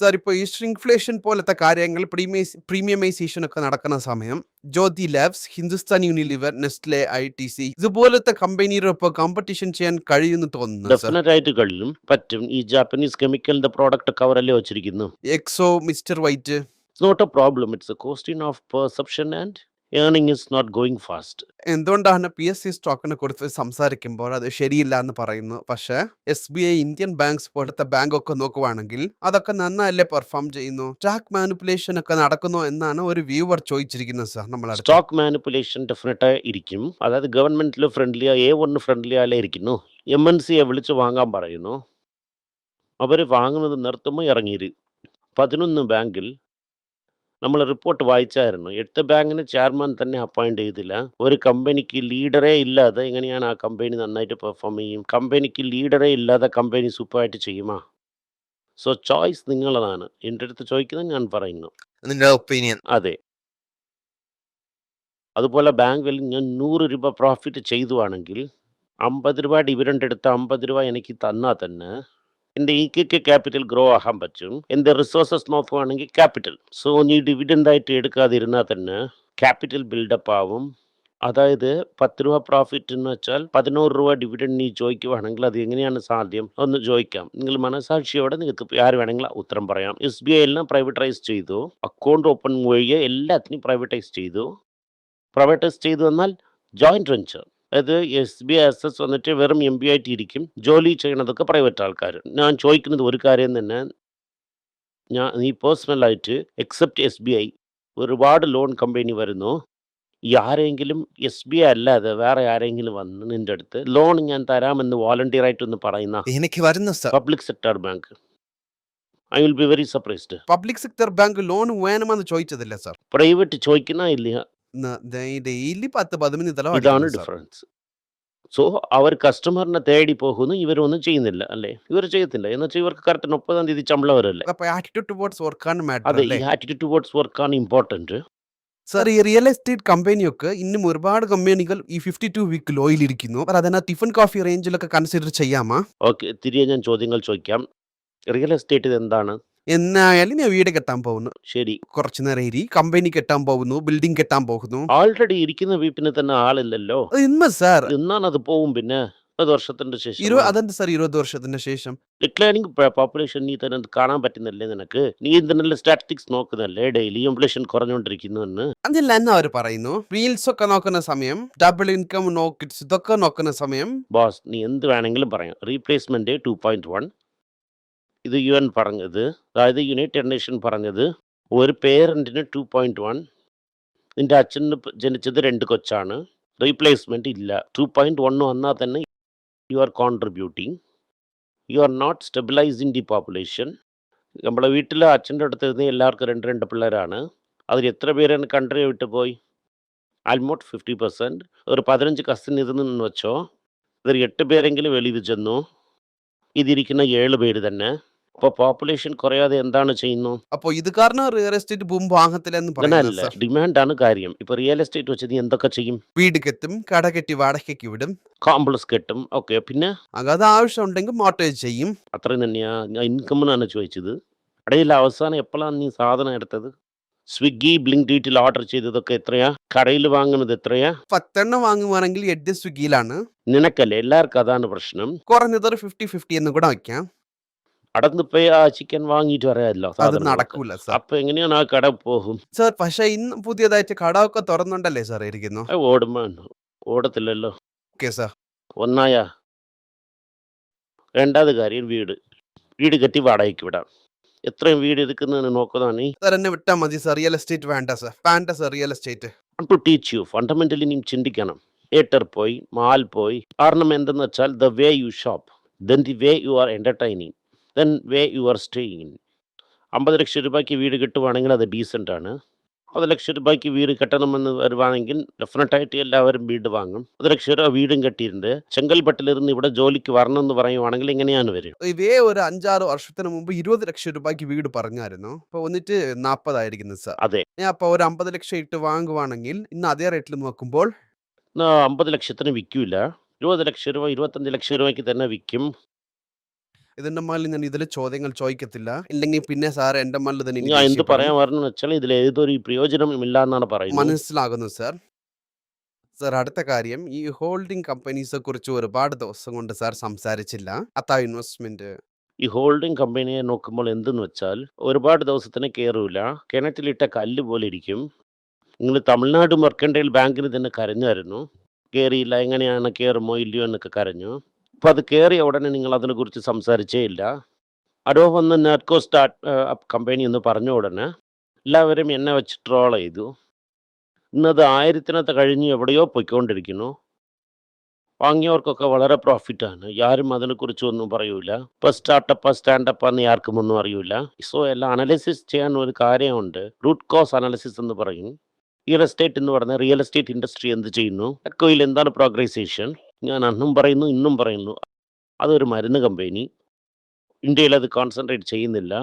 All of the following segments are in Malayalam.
സാർ ഇപ്പോൾ ഈ ഷ്രിങ്ക്ഫ്ലേഷൻ പോലത്തെ കാര്യങ്ങൾ പ്രീമിയമൈസേഷൻ ഒക്കെ നടക്കുന്ന സമയം Jyothy Labs, Hindustan Unilever, Nestle, ITC ഇതുപോലത്തെ കമ്പനിയുടെ ഇപ്പോൾ കോമ്പറ്റീഷൻ ചെയ്യാൻ കഴിയുമെന്ന് തോന്നുന്നു സാർ. ഡെഫിനറ്റ് ആയിട്ട് കഴിയും, പറ്റും. ഈ ജാപ്പനീസ് കെമിക്കലിന്റെ പ്രോഡക്റ്റ് കവറല്ലേ വെച്ചിരിക്കുന്നു. എക്സോ, mister white. It's not a problem. It's a question of perception and earning is not going fast. എന്തുകൊണ്ടാണ് PSC സ്റ്റോക്കിനെ കുറിച്ച് സംസാരിക്കുമ്പോൾ അത് ശരിയില്ല എന്ന് പറയുന്നു? പക്ഷേ SBI, ഇന്ത്യൻ ബാങ്ക്സ് പോലത്തെ ബാങ്ക് ഒക്കെ നോക്കുവാണെങ്കിൽ അതൊക്കെ നന്നായല്ലേ പെർഫോം ചെയ്യുന്നു. സ്റ്റോക്ക് മാനിപ്പുലേഷൻ ഒക്കെ നടക്കുന്നു എന്നാണ് ഒരു വ്യൂവർ ചോദിച്ചിരിക്കുന്നത് സാർ. നമ്മൾ സ്റ്റോക്ക് മാനിപ്പുലേഷൻ ഡെഫിനറ്റായി ഇരിക്കും. അതായത് ഗവൺമെന്റിൽ ഫ്രണ്ട്ലിയാ, A1 ഫ്രണ്ട്ലിയാലേ ഇരിക്കുന്നു. MNCയെ വിളിച്ച് വാങ്ങാൻ പറയുന്നു. അവർ വാങ്ങുന്നത് നിർത്തുമ്പോൾ ഇറങ്ങിയത് 11 ബാങ്കിൽ നമ്മൾ റിപ്പോർട്ട് വായിച്ചായിരുന്നു. 8 ബാങ്കിന് ചെയർമാൻ തന്നെ അപ്പോയിന്റ് ചെയ്തില്ല. ഒരു കമ്പനിക്ക് ലീഡറേ ഇല്ലാതെ എങ്ങനെയാണ് ആ കമ്പനി നന്നായിട്ട് പെർഫോം ചെയ്യും? കമ്പനിക്ക് ലീഡറേ ഇല്ലാതെ കമ്പനി സൂപ്പറായിട്ട് ചെയ്യുമോ? സോ ചോയ്സ് നിങ്ങളതാണ്. എൻ്റെ അടുത്ത് ചോദിക്കുന്നത് ഞാൻ പറയുന്നു. നിങ്ങളുടെ ഒപ്പീനിയൻ. അതെ. അതുപോലെ ബാങ്കിൽ ഞാൻ 100 രൂപ പ്രോഫിറ്റ് ചെയ്തുവാണെങ്കിൽ 50 രൂപ ഡിവിഡൻഡ് എടുത്ത് 50 രൂപ എനിക്ക് തന്നാൽ തന്നെ എൻ്റെ ഈക്വിറ്റി ക്യാപിറ്റൽ ഗ്രോ ആകാൻ പറ്റും. എൻ്റെ റിസോഴ്സസ് നോക്കുകയാണെങ്കിൽ ക്യാപിറ്റൽ. സോ നീ ഡിവിഡൻഡായിട്ട് എടുക്കാതിരുന്നാൽ തന്നെ ക്യാപിറ്റൽ ബിൽഡപ്പ് ആവും. അതായത് 10 രൂപ പ്രോഫിറ്റ് എന്ന് വെച്ചാൽ 11 രൂപ ഡിവിഡൻഡ് നീ ചോദിക്കുവാണെങ്കിൽ അത് എങ്ങനെയാണ് സാധ്യം? ഒന്ന് ചോദിക്കാം. നിങ്ങൾ മനസാക്ഷിയോടെ നിങ്ങൾക്ക് ആര് വേണമെങ്കിലും ഉത്തരം പറയാം. SBI എല്ലാം പ്രൈവറ്റൈസ് ചെയ്തു. അക്കൗണ്ട് ഓപ്പൺ വഴിയെ എല്ലാത്തിനും പ്രൈവറ്റൈസ് ചെയ്തു. പ്രൈവറ്റൈസ് ചെയ്തു എന്നാൽ ജോയിൻറ്റ് വെഞ്ചർ. അതായത് SBI അസസ് വന്നിട്ട് വെറും MBA ആയിട്ട് ഇരിക്കും. ജോലി ചെയ്യണതൊക്കെ പ്രൈവറ്റ് ആൾക്കാർ. ഞാൻ ചോദിക്കുന്നത് ഒരു കാര്യം തന്നെ, നീ പേഴ്സണലായിട്ട് എക്സെപ്റ്റ് SBI ഒരുപാട് ലോൺ കമ്പനി വരുന്നു. ആരെങ്കിലും SBI അല്ലാതെ വേറെ ആരെങ്കിലും വന്ന് നിന്റെ അടുത്ത് ലോൺ ഞാൻ തരാമെന്ന് വോളണ്ടിയർ ആയിട്ട് ഒന്ന് പറയുന്ന എനിക്ക് വരുന്നു sir. Public sector bank, I will be very surprised. Public sector bank loan വേണമെന്ന് ചോദിച്ചതില്ല സാർ. പ്രൈവറ്റ് ചോദിക്കുന്ന ഇല്ല. ഡെയിലി 10-15 തലം ഇതാണ് അടിക്കുന്നു സാർ. ഡിഫറൻസ്. സോ അവർ കസ്റ്റമറിനെ തേടി പോകുന്നു, ഇവരൊന്നും ചെയ്യുന്നില്ല അല്ലേ? ഇവർ ചെയ്യത്തില്ല എന്ന് വെച്ചാൽ ഇവർക്ക് കറക്റ്റ് 30-ാം തീയതി ശമ്പളം വരല്ലേ? അപ്പൊ ആറ്റിറ്റ്യൂഡ് ടുവേർഡ്സ് വർക്കാണ് മാറ്റർ അതെ, അല്ലേ ഈ ആറ്റിറ്റ്യൂഡ് ടുവേർഡ്സ് വർക്കാണ് ഇമ്പോർട്ടൻറ്റ്. സാർ? ഈ റിയൽ എസ്റ്റേറ്റ് കമ്പനിയൊക്കെ ഇന്നും ഒരുപാട് കമ്പനികൾ ഈ 52 വീക്ക് ലോയിൽ ഇരിക്കുന്നു. അപ്പോൾ അതിനകത്ത് ടിഫൻ കോഫി റേഞ്ചിലൊക്കെ കൺസിഡർ ചെയ്യാമോ? ഓക്കെ, തിരികെ ഞാൻ ചോദ്യങ്ങൾ ചോദിക്കാം. റിയൽ എസ്റ്റേറ്റ് ഇത് എന്താണ്? എന്നായാലും ഞാൻ വീട് കെട്ടാൻ പോകുന്നു, ശരി. കുറച്ചു നേരം ഇരി, കമ്പനി കെട്ടാൻ പോകുന്നു, ബിൽഡിംഗ് കെട്ടാൻ പോകുന്നു. ഓൾറെഡി ഇരിക്കുന്ന വീട്ടിന് തന്നെ ആളില്ലല്ലോ. ഇന്ന് സാർ എന്നാണ് അത് പോവും പിന്നെ 1 വർഷത്തിന്റെ ശേഷം. അതെന്താ സാർ 20 വർഷത്തിന് ശേഷം? ഡിക്ലൈനിങ് പോപ്പുലേഷൻ നീ തന്നെ കാണാൻ പറ്റുന്നില്ലേ നിനക്ക്? നീ ഇതിനുള്ള സ്റ്റാറ്റിസ്റ്റിക്സ് നോക്കുന്നല്ലേ ഡെയിലി ഇൻഫ്ലേഷൻ കുറഞ്ഞുകൊണ്ടിരിക്കുന്നു എന്ന്? അതില്ല എന്ന് അവർ പറയുന്നു. റീൽസ് ഒക്കെ നോക്കുന്ന സമയം, ഡബിൾ ഇൻകം നോക്കിറ്റ്സ് ഇതൊക്കെ നോക്കുന്ന സമയം. ബോസ്, നീ എന്ത് വേണമെങ്കിലും പറയാം. റീപ്ലേസ്മെന്റ് 2.1, ഇത് UN പറഞ്ഞത്, അതായത് യുണൈറ്റഡ് നേഷൻ പറഞ്ഞത്. ഒരു പേരന്റിന് 2.1. നിന്റെ അച്ഛന് ജനിച്ചത് 2 കൊച്ചാണ്, റീപ്ലേസ്മെന്റ് ഇല്ല. 2.1 വന്നാൽ തന്നെ you are contributing, you are not stabilising the population. നമ്മളെ വീട്ടിൽ അച്ഛൻ്റെ അടുത്ത് നിന്ന് എല്ലാവർക്കും 2 പിള്ളേരാണ്. അതിൽ എത്ര പേരാണ് കൺട്രി വിട്ട് പോയി? ആൽമോസ്റ്റ് 50%. ഒരു 15 കസിൻ ഇരുന്നെന്ന് വെച്ചോ, ഇതിൽ 8 പേരെങ്കിലും വെളിയിൽ ചെന്നു. ഇതിരിക്കുന്ന 7 പേര് തന്നെ. അപ്പോൾ പോപ്പുലേഷൻ കുറയാതെ എന്താണ് ചെയ്യുന്നു? അപ്പോൾ ഇത് കാരണം റിയൽ എസ്റ്റേറ്റ് ബൂം വാങ്ങത്തില്ലെന്ന് പറയുന്നത് സാർ. ഡിമാൻഡാണ് കാര്യം. ഇപ്പോൾ റിയൽ എസ്റ്റേറ്റ് വെച്ച് നീ എന്തൊക്കെ ചെയ്യും? വീട് കെട്ടും, കട കെട്ടി വാടകയ്ക്ക് വിടും, കോംപ്ലക്സ് കെട്ടും. ഓക്കെ, പിന്നെ അത് ആവശ്യം ഉണ്ടെങ്കിൽ മോർട്ടേജ് ചെയ്യും. അത്രയും തന്നെയാ. ഞാൻ ഇൻകമ്മിനാണ് ചോദിച്ചത്. ഇടയിൽ അവസാനം എപ്പോഴാണ് നീ സാധനം എടുത്തത്? സ്വിഗ്ഗി, ബ്ലിങ്ക്ഇറ്റിൽ ഓർഡർ ചെയ്തതൊക്കെ എത്രയാ? കടയിൽ വാങ്ങുന്നത് എത്രയാ? 10 വാങ്ങുവാണെങ്കിൽ 8 സ്വിഗ്ഗിയിലാണ്. നിനക്കല്ലേ? എല്ലാവർക്കും അതാണ് പ്രശ്നം. കുറഞ്ഞതൊരു 50-50 എന്ന് കൂടെ വയ്ക്കാം. അടന്ന് പോയി ആ ചിക്കൻ വാങ്ങിയിട്ട് വരാമല്ലോ. അത് നടക്കൂല സാർ. അപ്പൊ എങ്ങനെയാണ് ആ കട പോകും സാർ? പക്ഷെ ഇന്ന് പുതിയതായിട്ട് കടമൊക്കെ തുറന്നുണ്ടല്ലേ സാർ ഇരിക്കുന്നു? ഓടത്തില്ലല്ലോ. Okay sir. ഒന്നായ രണ്ടാമത് കാര്യം വീട് കെട്ടി വാടകയ്ക്ക് വിടാം. എത്രയും വീട് എടുക്കുന്നതെന്ന് നോക്കുന്നതാണ്. സാർ എന്നെ വിട്ടാൽ മതി സാർ. റിയൽ എസ്റ്റേറ്റ് വേണ്ട സാർ. വേണ്ട sir real estate. To teach you fundamentally നീ ചിന്തിക്കണം. തിയേറ്റർ പോയി, മാൾ പോയി. കാരണം എന്തെന്ന് വെച്ചാൽ the way you shop, then the way you are entertaining, then way you are staying. 50 lakh രൂപയ്ക്ക് വീട് കിട്ടുവാണെങ്കിൽ അത് ഡീസൻ്റ് ആണ്. 10 ലക്ഷം രൂപയ്ക്ക് വീട് കെട്ടണമെന്ന് വരുവാണെങ്കിൽ ഡെഫിനറ്റായിട്ട് എല്ലാവരും വീട് വാങ്ങും. 10 ലക്ഷം രൂപ വീടും കെട്ടിയിട്ടുണ്ട്. ചെങ്കൽപ്പെട്ടിലിരുന്ന് ഇവിടെ ജോലിക്ക് വരണം എന്ന് പറയുവാണെങ്കിൽ എങ്ങനെയാണ് വരും? ഇതേ ഒരു 5-6 വർഷത്തിന് മുമ്പ് 20 ലക്ഷം രൂപയ്ക്ക് വീട് പറഞ്ഞായിരുന്നു. ഇപ്പോൾ വന്നിട്ട് 40 ആയിരിക്കുന്നു സാർ. അതെ. അപ്പോൾ ഒരു 50 ലക്ഷം ഇട്ട് വാങ്ങുവാണെങ്കിൽ ഇന്ന് അതേ റേറ്റിൽ നോക്കുമ്പോൾ 50 ലക്ഷത്തിന് വിൽക്കൂല. 20 ലക്ഷം രൂപ 25 ലക്ഷം രൂപയ്ക്ക് തന്നെ വിൽക്കും. ഇതിന്റെ മേലിൽ ഞാൻ ഇതിൽ ചോദ്യങ്ങൾ ചോദിക്കത്തില്ല. ഇല്ലെങ്കിൽ പിന്നെ സാർ എന്റെ മേലിൽ തന്നെ ഇനി ഞാൻ എന്ത് ദേഷ്യപ്പെടും. പറയാൻ വരണെന്ന് വെച്ചാൽ ഇതിൽ ഏതൊരു പ്രയോജനവും ഇല്ല എന്നാണ് പറയുന്നത്. മനസ്സിലാകുന്നു സാർ. സാർ അടുത്ത കാര്യം, ഈ ഹോൾഡിംഗ് കമ്പനീസെ കുറിച്ച് ഒരുപാട് ദിവസം കൊണ്ട് സാർ സംസാരിച്ചില്ല. അത്താ ഇൻവെസ്റ്റ്മെന്റ് ഈ ഹോൾഡിംഗ് കമ്പനിയെ നോക്കുമ്പോൾ എന്തെന്ന് വെച്ചാൽ ഒരുപാട് ദിവസത്തിന് കയറൂല, കിണറ്റിലിട്ട കല്ല് പോലെ ഇരിക്കും. നിങ്ങൾ തമിഴ്നാട് മെർക്കൻഡൈൽ ബാങ്കിന് തന്നെ കരഞ്ഞായിരുന്നു, കയറിയില്ല, എങ്ങനെയാണ് കയറുമോ ഇല്ലയോ എന്നൊക്കെ കരഞ്ഞു. അപ്പം അത് കയറിയ ഉടനെ നിങ്ങൾ അതിനെക്കുറിച്ച് സംസാരിച്ചേ ഇല്ല. അടോ വന്ന് നെറ്റ്കോ സ്റ്റാർട്ട് അപ്പ് കമ്പനി എന്ന് പറഞ്ഞ ഉടനെ എല്ലാവരും എന്നെ വെച്ച് ട്രോൾ ചെയ്തു. ഇന്നത് 1000 കഴിഞ്ഞ് എവിടെയോ പൊയ്ക്കൊണ്ടിരിക്കുന്നു. വാങ്ങിയവർക്കൊക്കെ വളരെ പ്രോഫിറ്റാണ്. ആരും അതിനെക്കുറിച്ച് ഒന്നും പറയൂല. ഇപ്പോൾ സ്റ്റാർട്ടപ്പാ സ്റ്റാൻഡപ്പാന്ന് ആർക്കും ഒന്നും അറിയൂല. സോ എല്ലാം അനലിസിസ് ചെയ്യാൻ ഒരു കാര്യമുണ്ട്, റൂട്ട് കോസ് അനാലിസിസ് എന്ന് പറയും. റിയൽ എസ്റ്റേറ്റ് എന്ന് പറഞ്ഞാൽ റിയൽ എസ്റ്റേറ്റ് ഇൻഡസ്ട്രി എന്ത് ചെയ്യുന്നു, എക്കോയിൽ എന്താണ് പ്രോഗ്രസേഷൻ. ഞാൻ അന്നും പറയുന്നു ഇന്നും പറയുന്നു, അതൊരു മരുന്ന് കമ്പനി. ഇന്ത്യയിൽ അത് കോൺസെൻട്രേറ്റ് ചെയ്യുന്നില്ല.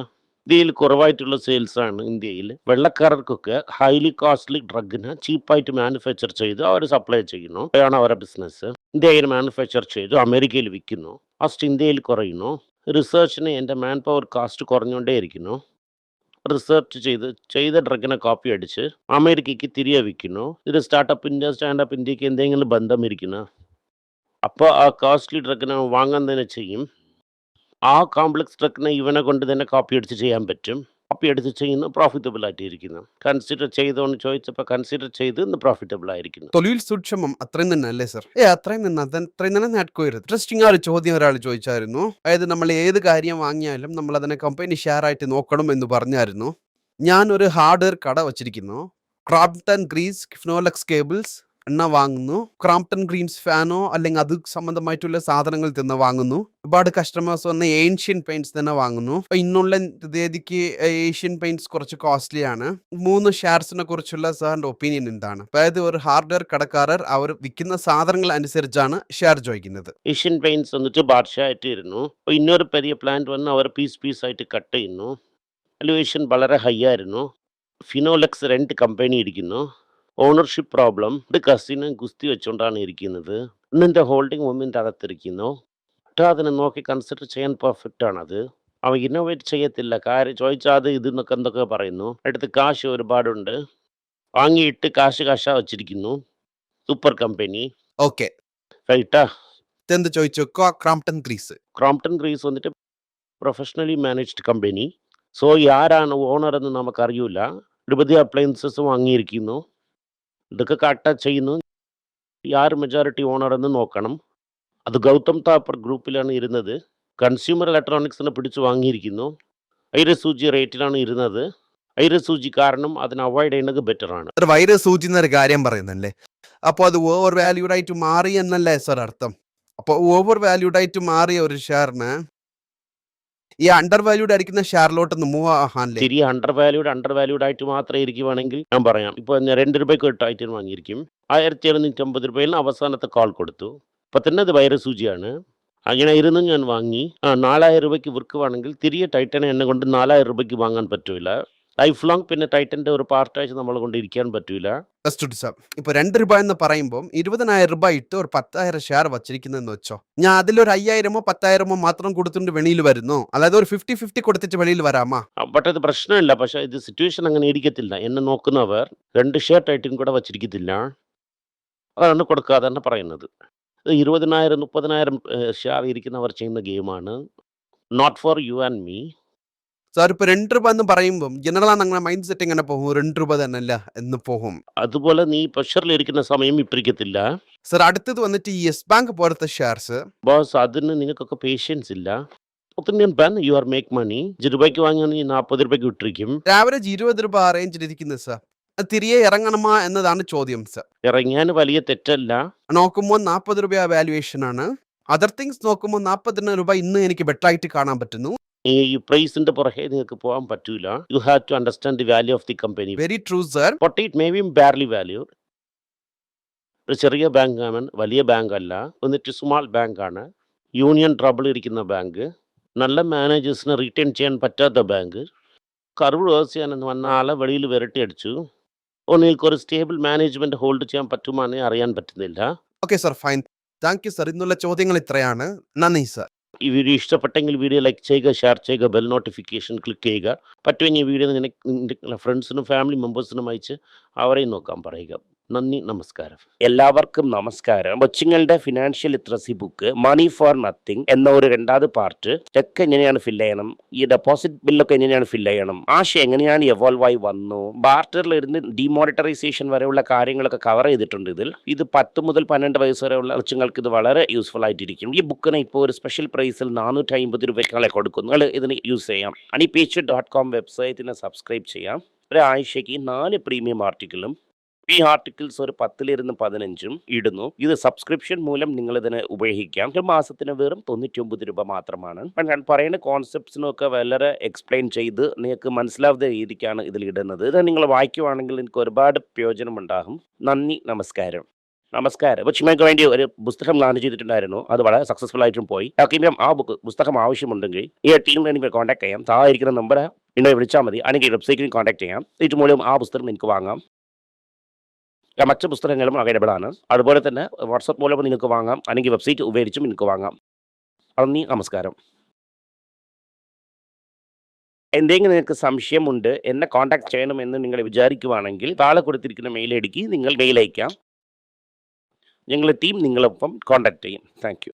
ഇന്ത്യയിൽ കുറവായിട്ടുള്ള സെയിൽസാണ്. ഇന്ത്യയിൽ വെള്ളക്കാർക്കൊക്കെ ഹൈലി കോസ്റ്റ്ലി ഡ്രഗിന് ചീപ്പായിട്ട് മാനുഫാക്ചർ ചെയ്ത് അവർ സപ്ലൈ ചെയ്യുന്നു. അതാണ് അവരുടെ ബിസിനസ്. ഇന്ത്യയിൽ മാനുഫാക്ചർ ചെയ്തു അമേരിക്കയിൽ വിൽക്കുന്നു. ഫസ്റ്റ് ഇന്ത്യയിൽ കുറയുന്നു. റിസർച്ചിന് എൻ്റെ മാൻ പവർ കാസ്റ്റ് കുറഞ്ഞുകൊണ്ടേയിരിക്കുന്നു. റിസർച്ച് ചെയ്ത ഡ്രഗിനെ കോപ്പി അടിച്ച് അമേരിക്കയ്ക്ക് തിരികെ വിൽക്കുന്നു. ഇത് സ്റ്റാർട്ടപ്പ് ഇന്ത്യ സ്റ്റാൻഡപ്പ് ഇന്ത്യക്ക് എന്തെങ്കിലും ബന്ധം ഇരിക്കുന്നു. അപ്പോൾ ആ കോസ്റ്റ്ലി ഡ്രഗിനെ വാങ്ങാൻ തന്നെ ചെയ്യും. ആ കോംപ്ലക്സ് ഡ്രഗിനെ ഇവനെ കൊണ്ട് തന്നെ കോപ്പി അടിച്ച് ചെയ്യാൻ പറ്റും. കോപ്പി അടിച്ച് ചെയ്യുന്നു, പ്രോഫിറ്റബിൾ ആയിട്ടിരിക്കുന്നു. കൺസിഡർ ചെയ്തോന്ന് ചോദിച്ചപ്പോൾ കൺസിഡർ ചെയ്ത് ഇന്ന് പ്രോഫിറ്റബിൾ ആയിരിക്കുന്നു. തൊഴിൽ സൂക്ഷ്മം അത്രയും തന്നെ അല്ലേ സർ? അത്രയും തന്നെ നേടിക്കോരുത്. ഇൻട്രസ്റ്റിംഗ് ആ ഒരു ചോദ്യം ഒരാൾ ചോദിച്ചായിരുന്നു. അതായത് നമ്മൾ ഏത് കാര്യം വാങ്ങിയാലും നമ്മൾ അതിനെ കമ്പനി ഷെയർ ആയിട്ട് നോക്കണം എന്ന് പറഞ്ഞായിരുന്നു. ഞാൻ ഒരു ഹാർഡ്വെയർ കട വച്ചിരിക്കുന്നു. ക്രാംപ്ടൺ ഗ്രീസ് ഫിനോലെക്സ് കേബിൾസ് എണ്ണ വാങ്ങുന്നു. ക്രാംപ്ടൺ ഗ്രീൻസ് ഫാനോ അല്ലെങ്കിൽ അത് സംബന്ധമായിട്ടുള്ള സാധനങ്ങൾ തന്നെ വാങ്ങുന്നു. ഒരുപാട് കസ്റ്റമേഴ്സ് വന്ന് ഏഷ്യൻ പെയിന്റ്സ് തന്നെ വാങ്ങുന്നു. അപ്പൊ ഇന്നുള്ള തീയതിക്ക് ഏഷ്യൻ പെയിന്റ്സ് കുറച്ച് കോസ്റ്റ്ലി ആണ്. 3 ഷെയർസിനെ കുറിച്ചുള്ള സാറിന്റെ ഒപ്പീനിയൻ എന്താണ്? അതായത് ഒരു ഹാർഡ്വെയർ കടക്കാരർ അവർ വിൽക്കുന്ന സാധനങ്ങൾ അനുസരിച്ചാണ് ഷെയർ ചോദിക്കുന്നത്. ഏഷ്യൻ പെയിന്റ്സ് വന്നിട്ട് ബാദ്ഷായിട്ട് ഇരുന്നു. അപ്പോൾ ഇന്നൊരു പെരിയ പ്ലാന്റ് വന്ന് അവർ പീസ് ആയിട്ട് കട്ട് ചെയ്യുന്നു. വാല്യുവേഷൻ വളരെ ഹൈ ആയിരുന്നു. ഫിനോലെക്സ് 2 കമ്പനി ഇരിക്കുന്നു. Ownership problem. ഇത് കസിന് ഗുസ്തി വെച്ചുകൊണ്ടാണ് ഇരിക്കുന്നത്. ഇന്നിൻ്റെ ഹോൾഡിംഗ് മൂവ്മെൻ്റ് അകത്തിരിക്കുന്നു. അതിനെ നോക്കി കൺസിഡർ ചെയ്യാൻ പെർഫെക്റ്റ് ആണത്. അവ ഇന്നോവേറ്റ് ചെയ്യത്തില്ല. കാര്യം ചോദിച്ചാൽ അത് ഇതെന്നൊക്കെ എന്തൊക്കെ പറയുന്നു. അടുത്ത് കാശ് ഒരുപാടുണ്ട്, വാങ്ങിയിട്ട് കാശാ വെച്ചിരിക്കുന്നു. Super company. ഓക്കെ, റൈറ്റാ. എന്ത് ചോദിച്ചു? ക്രാംപ്ടൺ ഗ്രീസ്. ക്രോംപ്ടൺ ഗ്രീസ് വന്നിട്ട് പ്രൊഫഷണലി മാനേജ്ഡ് കമ്പനി. സോ ആരാണ് ഓണർ എന്ന് നമുക്കറിയില്ല. നിരവധി അപ്ലയൻസസ് വാങ്ങിയിരിക്കുന്നു. ഇതൊക്കെ കറക്റ്റാ ചെയ്യുന്നു. ആര് മെജോറിറ്റി ഓണർ എന്ന് നോക്കണം. അത് ഗൗതം താപ്പർ ഗ്രൂപ്പിലാണ് ഇരുന്നത്. കൺസ്യൂമർ ഇലക്ട്രോണിക്സിനെ പിടിച്ച് വാങ്ങിയിരിക്കുന്നു. ഐരസൂചി റേറ്റിലാണ് ഇരുന്നത്. ഐരസൂചി കാരണം അതിനെ അവോയ്ഡ് ചെയ്യുന്നത് ബെറ്റർ ആണ്. വൈറസ് സൂചി എന്നൊരു കാര്യം പറയുന്നല്ലേ, അപ്പോൾ അത് ഓവർ വാല്യൂഡ് ആയിട്ട് മാറി എന്നല്ലേ സർ അർത്ഥം? അപ്പോൾ ഓവർ വാല്യൂഡ് ആയിട്ട് മാറിയ ഒരു ഷെയറിന് ഈ അണ്ടർ വാല്യൂഡ് ആയിരിക്കുന്ന ഷെയറിലോട്ട് മൂവ് ആഹാനല്ലേ? ശരി, അണ്ടർ വാല്യൂഡ് ആയിട്ട് മാത്രമേ ഇരിക്കുവാണെങ്കിൽ ഞാൻ പറയാം. ഇപ്പോൾ ഞാൻ 2 രൂപയ്ക്ക് ഒരു ടൈറ്റൻ വാങ്ങിയിരിക്കും. 1750 രൂപയിൽ അവസാനത്തെ കോൾ കൊടുത്തു. അപ്പം തന്നെ അത് വൈരസൂചിയാണ്. അങ്ങനെ ഇരുന്ന് ഞാൻ വാങ്ങി 4000 രൂപയ്ക്ക് വിൽക്കുവാണെങ്കിൽ തിരികെ ടൈറ്റനെ എന്നെ കൊണ്ട് 4000 രൂപയ്ക്ക് വാങ്ങാൻ പറ്റൂല. ലൈഫ് ലോങ് പിന്നെ ടൈറ്റൻ്റെ ഒരു പാർട്ടായിട്ട് നമ്മളെ കൊണ്ട് ഇരിക്കാൻ പറ്റൂല. ഇപ്പൊ 2 രൂപ എന്ന് പറയുമ്പോൾ 20,000 രൂപ ഇട്ട് ഒരു 10,000 ഷെയർ വച്ചിരിക്കുന്നതെന്ന് വെച്ചോ. ഞാൻ അതിലൊരു 5,000 10,000 മാത്രം കൊടുത്തിട്ട് വെളിയിൽ വരുന്നു. അതായത് ഒരു 50-50 കൊടുത്തിട്ട് വെളിയിൽ വരാമാ? ബട്ട് അത് പ്രശ്നമില്ല. പക്ഷേ ഇത് സിറ്റുവേഷൻ അങ്ങനെ ഇരിക്കത്തില്ല. എന്നെ നോക്കുന്നവർ 2 ഷെയർ ടൈറ്റൻ കൂടെ വച്ചിരിക്കത്തില്ല. അതാണ് കൊടുക്കാതെ തന്നെ പറയുന്നത്. 20,000 30,000 ഷെയർ ഇരിക്കുന്നവർ ചെയ്യുന്ന ഗെയിമാണ്. Not for you and me. Sir ഇപ്പൊ 2 രൂപ എന്ന് പറയുമ്പോൾ ജനറൽ അങ്ങനെ മൈൻഡ് സെറ്റ് എങ്ങനെ പോകും? 2 രൂപ തന്നെയല്ല എന്ന് പോകും. അതുപോലെ നീ പ്രഷറിൽ ഇരിക്കുന്ന സമയം ഇപ്പിരിക്കത്തില്ല. സാർ അടുത്തത് വന്നിട്ട് ഈ യെസ് ബാങ്ക് പോലത്തെ ഷെയർസ്. ബോസ്, അതിന് നിനക്കൊക്കെ പേഷ്യൻസ് ഇല്ല. You are make money. 5 രൂപയ്ക്ക് വാങ്ങിയാൽ നീ 40 രൂപയ്ക്ക് വിട്ടിരിക്കും. ആവറേജ് 20 രൂപ റേഞ്ചിൽ ഇരിക്കുന്നത് സാർ. തിരികെ ഇറങ്ങണമാ എന്നതാണ് ചോദ്യം സാർ. ഇറങ്ങിയാൽ വലിയ തെറ്റല്ല. നോക്കുമ്പോൾ 40 രൂപ വാല്യുവേഷൻ ആണ്. അതർ തിങ്സ് നോക്കുമ്പോൾ 40 രൂപ ഇന്ന് എനിക്ക് ബെറ്റർ ആയിട്ട് കാണാൻ പറ്റുന്നു. ഈ പ്രൈസിന്റെ പുറകെ നിങ്ങൾക്ക് പോകാൻ പറ്റൂല. You have to understand the value of the company. Very true sir. But it may be barely value. ഒരു ചെറിയ ബാങ്കാണ്, വലിയ ബാങ്ക് അല്ല. എന്നിട്ട് സ്മാൾ ബാങ്കാണ്. യൂണിയൻ ട്രബിൾ ഇരിക്കുന്ന ബാങ്ക്. നല്ല മാനേജേഴ്സിനെ റീറ്റെയിൻ ചെയ്യാൻ പറ്റാത്ത ബാങ്ക്. കർവ് റേഴ്സ് ചെയ്യാനെന്ന് വന്ന ആളെ വെളിയിൽ വിരട്ടി അടിച്ചു. നിങ്ങൾക്ക് ഒരു സ്റ്റേബിൾ മാനേജ്മെന്റ് ഹോൾഡ് ചെയ്യാൻ പറ്റുമാണെന്ന് അറിയാൻ പറ്റുന്നില്ല. Okay sir, fine. Thank you sir. ഇന്നുള്ള ചോദ്യങ്ങൾ ഇത്രയാണ്. നന്ദി സർ. ഈ വീഡിയോ ഇഷ്ടപ്പെട്ടെങ്കിൽ വീഡിയോ ലൈക്ക് ചെയ്യുക, ഷെയർ ചെയ്യുക, ബെൽ നോട്ടിഫിക്കേഷൻ ക്ലിക്ക് ചെയ്യുക. പറ്റുമെങ്കിൽ ഈ വീഡിയോ നിന്റെ ഫ്രണ്ട്സിനും ഫാമിലി മെമ്പേഴ്സിനും അയച്ച് അവരെയും നോക്കാൻ പറയുക. നന്ദി, നമസ്കാരം. എല്ലാവർക്കും നമസ്കാരം. കൊച്ചുങ്ങളുടെ financial literacy book money for nothing എന്ന ഒരു 2ാമത് പാർട്ട്, ചെക്ക് എങ്ങനെയാണ് ഫില്ല് ചെയ്യണം, ഈ ഡെപ്പോസിറ്റ് ബില്ലൊക്കെ എങ്ങനെയാണ് ഫില്ല് ചെയ്യണം, ആശയം എങ്ങനെയാണ് എവോൾവ് ആയി വന്നു, ബാർട്ടറിൽ ഇരുന്ന് ഡിമോണിറ്ററൈസേഷൻ വരെയുള്ള കാര്യങ്ങളൊക്കെ കവർ ചെയ്തിട്ടുണ്ട് ഇതിൽ. ഇത് 10 മുതൽ 12 വയസ്സ് വരെയുള്ള കൊച്ചുങ്ങൾക്ക് ഇത് വളരെ യൂസ്ഫുൾ ആയിട്ടിരിക്കും. ഈ ബുക്കിന് ഇപ്പോൾ ഒരു സ്പെഷ്യൽ പ്രൈസിൽ 450 രൂപയ്ക്കാളെ കൊടുക്കുന്നു. നിങ്ങൾ ഇതിന് യൂസ് ചെയ്യാം. honeypage.com വെബ്സൈറ്റിനെ സബ്സ്ക്രൈബ് ചെയ്യാം. ഒരാഴ്ചയ്ക്ക് 4 പ്രീമിയം ആർട്ടിക്കിളും ഈ ആർട്ടിക്കിൾസ് ഒരു 10 15 ഇടുന്നു. ഇത് സബ്സ്ക്രിപ്ഷൻ മൂലം നിങ്ങൾ ഇതിനെ ഉപയോഗിക്കാം. ഒരു മാസത്തിന് വെറും 99 രൂപ മാത്രമാണ്. ഞാൻ പറയുന്ന കോൺസെപ്റ്റ്സിനൊക്കെ വളരെ എക്സ്പ്ലെയിൻ ചെയ്ത് നിങ്ങൾക്ക് മനസ്സിലാവുന്ന രീതിക്കാണ് ഇതിൽ ഇടുന്നത്. ഇത് നിങ്ങൾ വായിക്കുവാണെങ്കിൽ നിങ്ങൾക്ക് ഒരുപാട് പ്രയോജനം ഉണ്ടാകും. നന്ദി, നമസ്കാരം. നമസ്കാരം. കൊച്ചുമേക്ക് വേണ്ടി ഒരു പുസ്തകം പ്ലാൻ ചെയ്തിട്ടുണ്ടായിരുന്നു. അത് വളരെ സക്സസ്ഫുൾ ആയിട്ടും പോയി. ആർക്കെങ്കിലും ആ പുസ്തകം ആവശ്യമുണ്ടെങ്കിൽ ഈ ടീമിൽ എനിക്ക് കോൺടാക്ട് ചെയ്യാം. താഴെ ഇരിക്കുന്ന നമ്പർ എന്നെ വിളിച്ചാൽ മതി. അല്ലെങ്കിൽ വെബ്സൈറ്റിൽ കോൺടാക്ട് ചെയ്യാം. ഇതുമൂലം ആ പുസ്തകം എനിക്ക് വാങ്ങാം. മറ്റ് പുസ്തകങ്ങളും അവൈലബിൾ ആണ്. അതുപോലെ തന്നെ വാട്സപ്പ് മൂലം നിങ്ങൾക്ക് വാങ്ങാം, അല്ലെങ്കിൽ വെബ്സൈറ്റ് ഉപയോഗിച്ചും നിങ്ങൾക്ക് വാങ്ങാം. നന്ദി, നമസ്കാരം. എന്തെങ്കിലും നിങ്ങൾക്ക് സംശയമുണ്ട്, എന്നെ കോൺടാക്ട് ചെയ്യണമെന്ന് നിങ്ങൾ വിചാരിക്കുവാണെങ്കിൽ താഴെ കൊടുത്തിരിക്കുന്ന മെയിൽ ഐ ഡിക്ക് നിങ്ങൾ മെയിൽ അയക്കാം. ഞങ്ങളുടെ ടീം നിങ്ങളൊപ്പം കോൺടാക്ട് ചെയ്യും. Thank you.